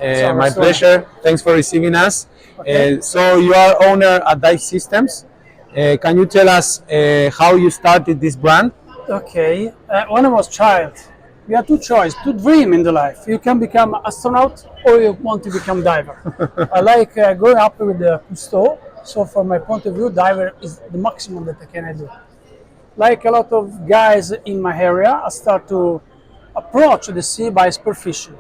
My pleasure. Thanks for receiving us. Okay. So you are owner at Dive Systems. Can you tell us how you started this brand? Okay. When I was child, you have two choices, two dreams in the life. You can become astronaut or you want to become diver. I like growing up with the Cousteau. So from my point of view, diver is the maximum that I can do. Like a lot of guys in my area, I start to approach the sea by spearfishing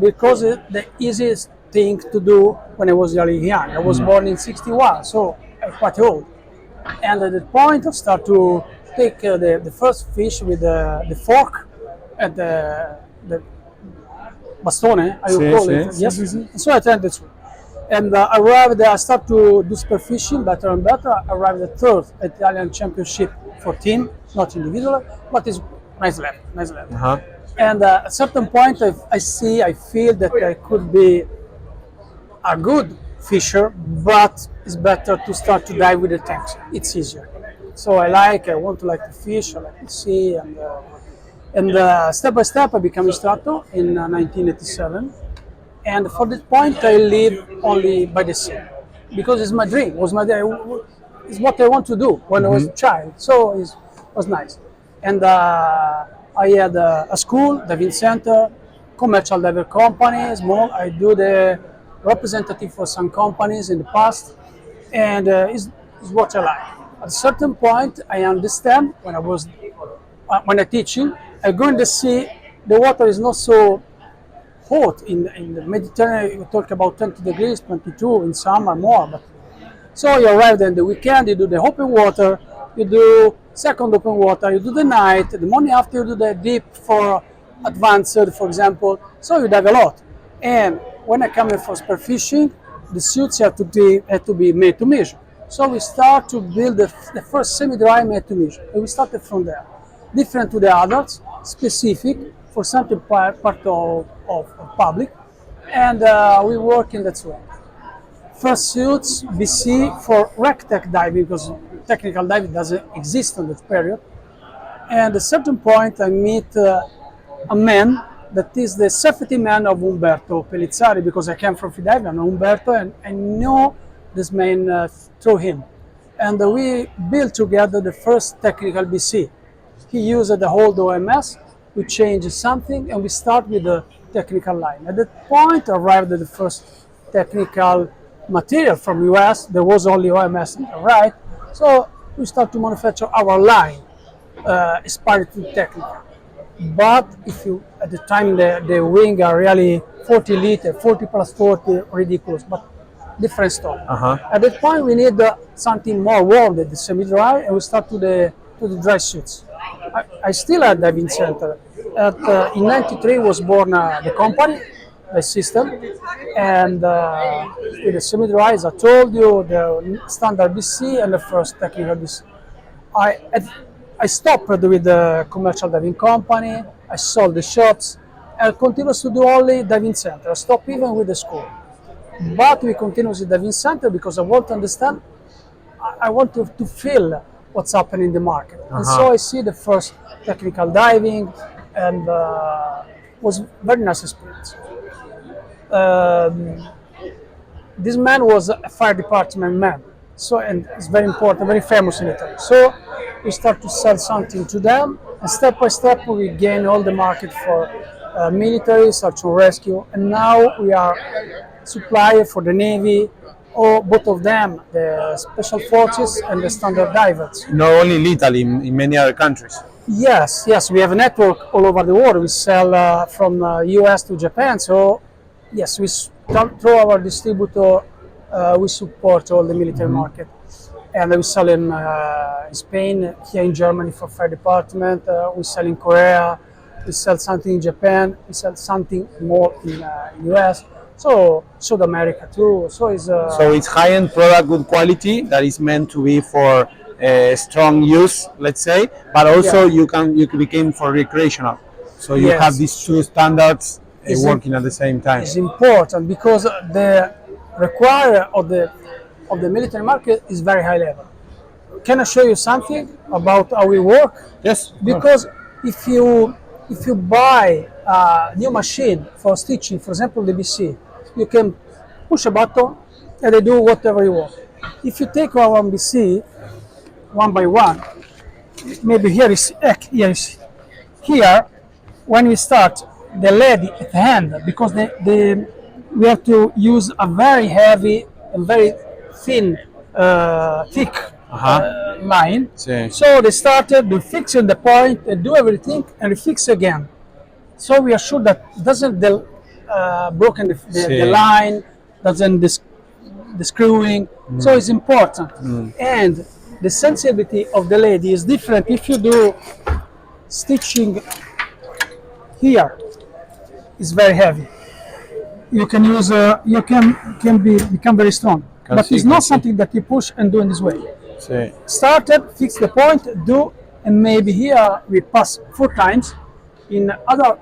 because it's the easiest thing to do when I was really young. I was born in '61, so I'm quite old. And at that point, I start to take the first fish with the fork and the bastone, I would call it. Yes. So I tried this one. And I start to do spearfishing better and better. I arrived at third Italian championship for team, not individual, but it's nice level, nice level. Uh-huh. And at a certain point, I feel that I could be a good fisher, but it's better to start to dive with the tanks. It's easier. So I want to like to fish, I like to see, and step by step I became instructor in 1987. And for this point, I live only by the sea because it's my dream. It's what I want to do when I was a child. So it was nice. And I had a school, diving center, commercial diver company, small. I do the representative for some companies in the past, and it's what I like. At a certain point, I understand when I teaching, I go in the sea. The water is not so hot in the Mediterranean. We talk about 20 degrees, 22 in summer more. But so you arrive in the weekend, you do the open water, you do second open water, you do the night, the morning after you do the deep for advanced, for example. So you dive a lot. And when I come in for spearfishing, the suits have to be made to measure. So we start to build the first semi-dry made to measure. And we started from there. Different to the others, specific for something part of public. And we work in that way. First suits BC for rec-tech diving because technical diving doesn't exist in that period. And at a certain point I meet a man that is the safety man of Umberto Pellizzari because I came from freediving, I know Umberto and I know this man through him. And we built together the first technical BC. He used the whole OMS, we changed something and we start with the technical line. At that point arrived at the first technical material from US. There was only OMS, right? So we start to manufacture our line, inspired to technical. But if you, at the time the wing are really 40 liter, 40 plus 40, ridiculous, but different story. At that point we need something more warm than the semi-dry and we start to the dry suits. I still had diving center. In '93 was born the company, the system, and with the semi-dry, as I told you, the standard BC and the first technical BC. I stopped with the commercial diving company, I sold the shops, and continue to do only diving center. I stopped even with the school. But we continue with diving center because I want to understand, I want to feel what's happening in the market. And so I see the first technical diving and was very nice experience. This man was a fire department man, so and it's very important, very famous in Italy. So we start to sell something to them, and step by step we gain all the market for military, search and rescue, and now we are supplier for the Navy, or both of them, the special forces and the standard divers. Not only in Italy, in many other countries. Yes, we have a network all over the world. We sell from US to Japan, so yes, through our distributor, we support all the military market. And we sell in Spain, here in Germany for fire department, we sell in Korea, we sell something in Japan, we sell something more in US, so South America too. So it's high-end product, good quality, that is meant to be for strong use, let's say, but also you can become for recreational. So you have these two standards working at the same time. It's important because the requirement of the military market is very high level. Can I show you something about how we work? Yes. Because if if you buy a new machine for stitching, for example, the BC, you can push a button and they do whatever you want. If you take one BC one by one, maybe here, when we start the lead at the hand, because we have to use a very heavy and very thin, thick line. Sì. So they started to fix in the point and do everything and fix again. So we are sure that doesn't broken the line, doesn't the screwing. So it's important. And the sensibility of the lead is different if you do stitching here. It's very heavy. You can use become very strong. But it's not something that you push and do in this way. Sì. Started, fix the point, do, and maybe here we pass 4 times. In other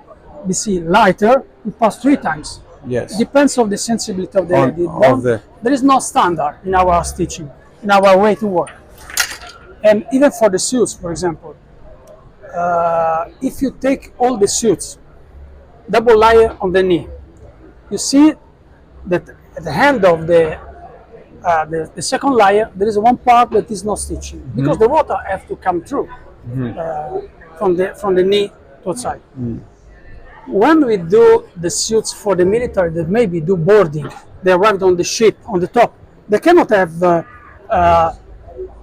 BC lighter, we pass 3 times. Yes. It depends on the sensibility of the lead. There is no standard in our stitching, in our way to work. And even for the suits, for example, if you take all the suits, double layer on the knee, you see that at the end of the second layer, there is one part that is not stitching because the water has to come through from the knee to outside. When we do the suits for the military that maybe do boarding, they arrived on the ship on the top. They cannot have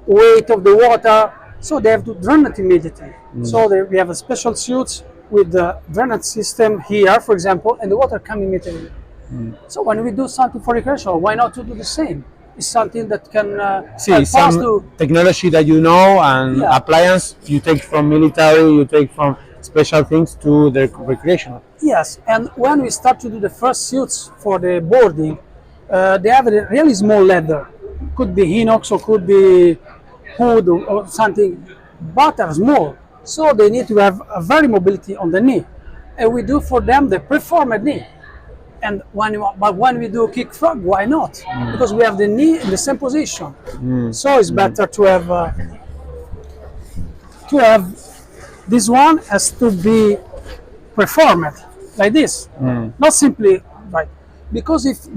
weight of the water, so they have to drain it immediately. So we have a special suits with the drainage system here, for example, and the water comes immediately. So when we do something for recreation, why not to do the same? It's something that can some technology that you know and appliance you take from military, you take from special things to the recreational. Yes, and when we start to do the first suits for the boarding, they have a really small leather. Could be inox or could be wood or something, but are small. So they need to have a very mobility on the knee. And we do for them the preformed knee. And when we do kick frog, why not? Because we have the knee in the same position. So it's better to have this one has to be preformed like this, not simply right. Because if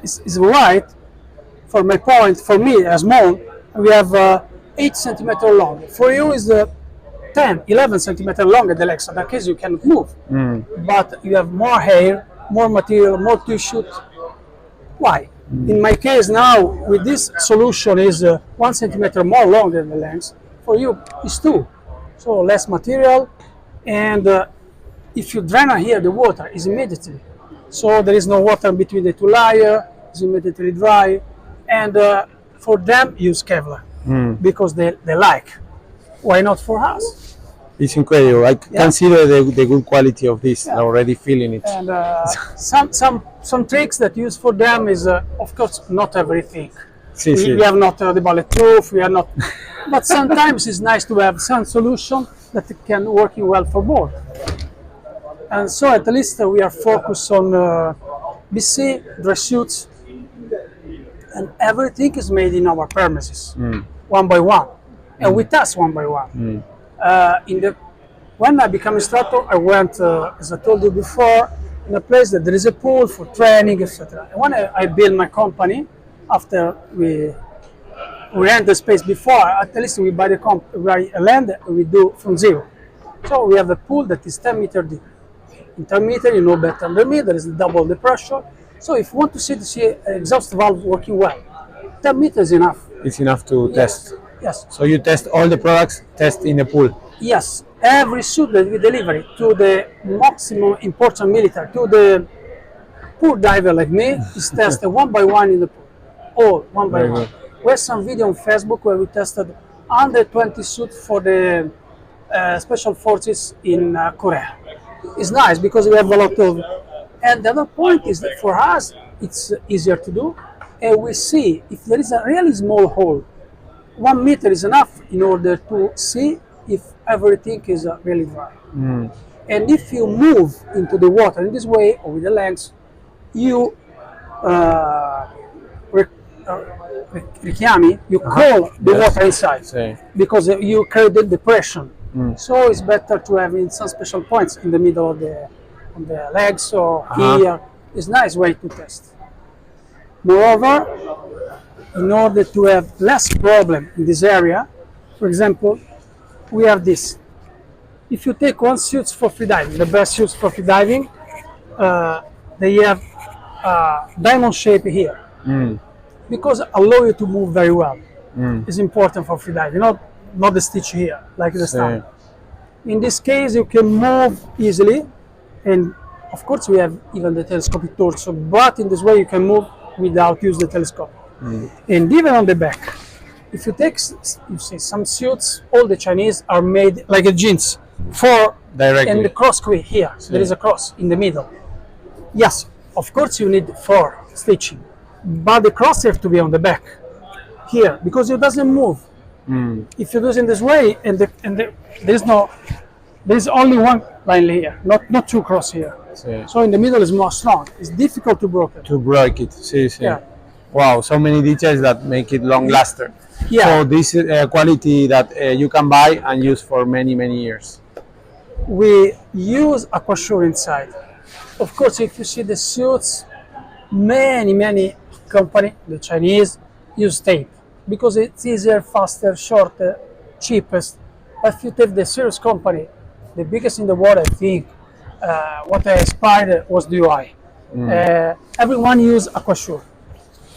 is right, for my point, for me as small, we have 8 centimeters long. For you is 10, 11 centimeters long at the legs. So in that case you can move, but you have more hair, more material, more tissue. Why? In my case now, with this solution is 1 centimeter more long than the length. For you, it's 2. So less material, and if you drain here, the water is immediately. So there is no water between the 2 layers, it's immediately dry. And for them, use Kevlar because they like. Why not for us? It's incredible. I consider the good quality of this. Already feeling it. And some tricks that use for them is, of course, not everything. We have not the bulletproof. We are not. But sometimes it's nice to have some solution that can working well for both. And so at least we are focused on BC, dress suits, and everything is made in our premises, one by one, and we test one by one. When I became instructor, I went, as I told you before, in a place that there is a pool for training, etc. And when I built my company, after we rent the space before, at least we buy a land and we do from zero. So we have a pool that is 10 meters deep. In 10 meters, you know better than me, there is double the pressure. So if you want to see an exhaust valve working well, 10 meters is enough. It's enough to test. Yes. So you test all the products, test in the pool. Yes. Every suit that we deliver to the maximum important military, to the poor diver like me, is tested one by one in the pool. All one by one. We have some video on Facebook where we tested 120 suits for the special forces in Korea. It's nice because we have a lot of. And the other point is that for us, it's easier to do. And we see if there is a really small hole, 1 meter is enough in order to see if everything is really dry. And if you move into the water in this way or with the legs, you richiami, you call the water inside because you created the pressure So it's better to have in some special points in the middle of on the legs or here. It's a nice way to test. Moreover, in order to have less problem in this area, for example, we have this. If you take one suit for freediving, the best suits for freediving, they have diamond shape here because allow you to move very well. It's important for freediving, not the stitch here like the standard. In this case, you can move easily, and of course we have even the telescopic torso, but in this way you can move without use the telescope. And even on the back, if you take, you see some suits, all the Chinese are made like a jeans, four Directly. and the cross here. There is a cross in the middle. Yes, of course you need 4 stitching, but the cross have to be on the back here because it doesn't move. If you do it in this way, there's only one line here, not 2 cross here. So in the middle is more strong. It's difficult to break it. To break it. Yeah. Wow, so many details that make it long lasting. Yeah. So this is a quality that you can buy and use for many years. We use aquasure inside. Of course, if you see the suits, many company, the Chinese, use tape because it's easier, faster, shorter, cheapest. But if you take the serious company, the biggest in the world, I think, what I inspired was DUI. Everyone use aquasure.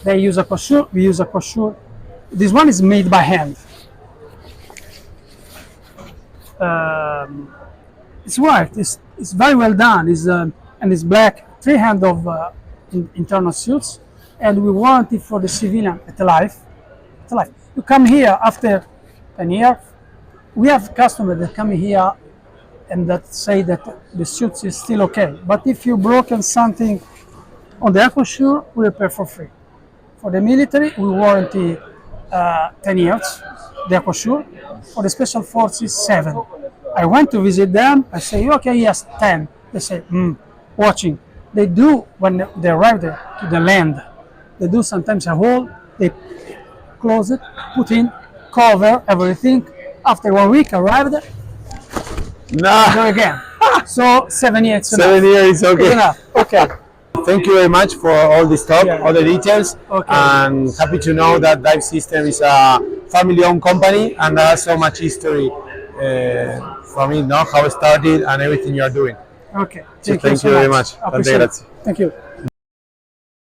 They use aquasure, we use aquasure. This one is made by hand. It's white, it's very well done, and it's black, 3 hand of internal suits, and we warranty for the civilian at life. You come here after 10 years, we have customers that come here and that say that the suit is still okay. But if you broken something on the aquasure, we repair for free. For the military, we warranty 10 years, the aquasure. For the special forces, 7. I went to visit them, I say, okay, yes, 10. They say, watching. They do, when they arrive there to the land, they do sometimes a hole, they close it, put in, cover everything. After 1 week, arrived, go again. So 7 years. 7 years, okay. Enough. Okay. Thank you very much for all this talk, all the details, Okay. and happy to know that Dive System is a family-owned company and there has so much history from it, how it started and everything you are doing. Okay. So you thank so you very much. Appreciate it. Tante grazie. Thank you.